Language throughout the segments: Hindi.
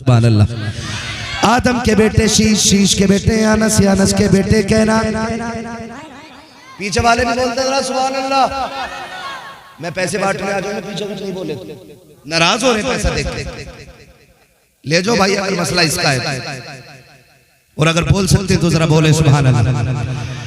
सुभान अल्लाह। आदम के बेटे शीश, शीश के बेटे यानस, यानस के बेटे कैनान। पीछे वाले भी बोलते हैं सुभान अल्लाह। मैं पैसे बांटने आ जाऊं, पीछे कुछ नहीं बोले, नाराज हो रहे पैसा देखते। ले जाओ भाई, अगर मसला इसका है और अगर बोल सकते तो जरा बोले सुभान अल्लाह।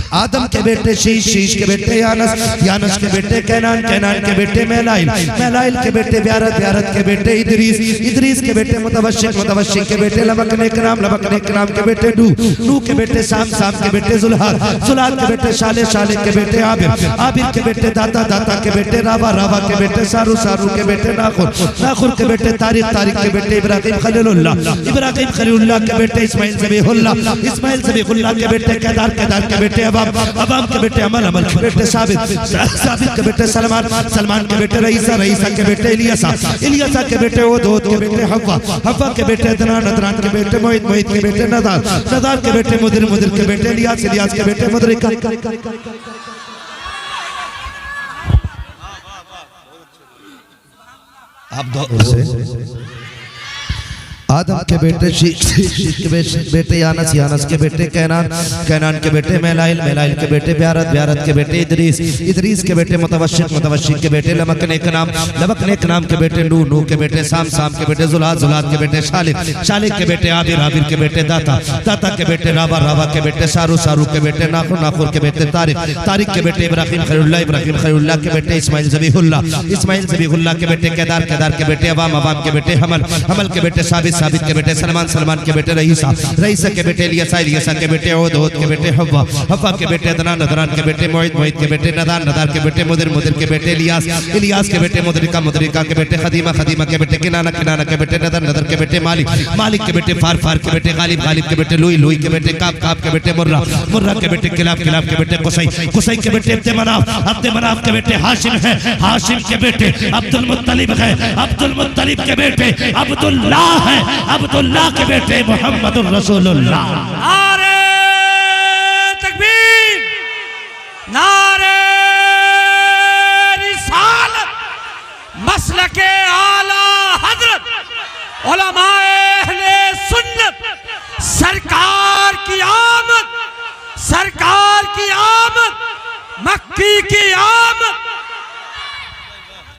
आदम के बेटे शीश, शीश के बेटे यानस, यानस के बेटे कैनान, कैनान के बेटे मैलाइल, मैलाइल के बेटे ब्यारत, ब्यारत के बेटे इदरीस, इदरीस के बेटे मुतवश्शिक, मुतवश्शिक के बेटे लबकने के नाम, लबकने के नाम के बेटे नूह, नूह के बेटे साम, साम के बेटे जुल्हाद, जुल्हाद के बेटे शाले, शाले के बेटे आबिर, आबिर के बेटे दाता, दाता के बेटे रावा, रावा के बेटे सारू, सारू के बेटे नाखुर, नाखुर के बेटे तारिक, तारिक के बेटे इब्राहिम खलीलुल्लाह, इब्राहिम खलीलुल्लाह के बेटे इस्माइल ज़बीहुल्लाह, इस्माइल ज़बीहुल्लाह के बेटे केदार, केदार के बेटे अबाब, अबाब के बेटे अमल, अमल के बेटे साबित, साबित के बेटे सलमान, सलमान के बेटे रईसा, रईसा के बेटे इलियासा, इलियासा के बेटे ओद, ओद के बेटे हव्वा, हव्वा के बेटे अदनान, अदनान के बेटे मोहित, मोहित के बेटे नदार, नदार के बेटे मुदिर, मुदिर के बेटे इलियास, इलियास के बेटे मुदरिका। आप दो आदम के बेटे शीश, शीश के बेटे यानस, यानस के बेटे कैनान, कैनान के बेटे मैलाइल, मैलाइल के बेटे ब्यारत, ब्यारत के बेटे इदरीस, इदरीस के बेटे मुतवश्शिक, मुतवश्शिक के बेटे लबकने के नाम, लबकने के नाम के बेटे नूह, नूह के बेटे साम, साम के बेटे जुलाद, जुलाद के बेटे शालिक, शालिक के बेटे आबिर, आबिर के बेटे दाता, दाता के बेटे रावा, रावा के बेटे सारू, सारू के बेटे नाखुर, नाखुर के बेटे तारिक, तारिक के बेटे इब्राहिम खलीलुल्लाह, इब्राहिम खलीलुल्लाह के बेटे इस्माइल ज़बीहुल्लाह, इस्माइल ज़बीहुल्लाह के बेटे केदार, केदार के बेटे अवाम, अवाम के बेटे हमल, हमल के बेटे साबित, साबित के बेटे सलमान, सलमान के बेटे रईसा, रईसा के बेटे इलियासा, इलियासा के बेटे ओद, ओद के बेटे हव्वा, हव्वा के बेटे अदनान, अदनान के बेटे मोहित, मोहित के बेटे नदार, नदार के बेटे मुदिर, मुदिर के बेटे इलियास, इलियास के बेटे मुदरिका, मुदरिका के बेटे खदीमा, खदीमा के बेटे किनाना, किनाना के बेटे नदर, नदर के बेटे मालिक, मालिक के बेटे फार, फार के बेटे गालिब, गालिब के बेटे लुई, लुई के बेटे काब, काब के बेटे मुर्रा, मुर्रा के बेटे किलाब, किलाब के बेटे कुसै, कुसै के बेटे अब्दे मनाफ, अब्दे मनाफ के बेटे हाशिम है, हाशिम के बेटे अब्दुल मुत्तलिब है, अब्दुल मुत्तलिब के बेटे अब्दुल्लाह है, अब्दुल्लाह के बेटे मोहम्मदुर रसूलुल्लाह। नारे तकबीर, नारे रिसालत, मसलके आला हजरत, उलमाए अहले सुन्नत, सरकार की आमद, सरकार की आमद, मक्की की आमद,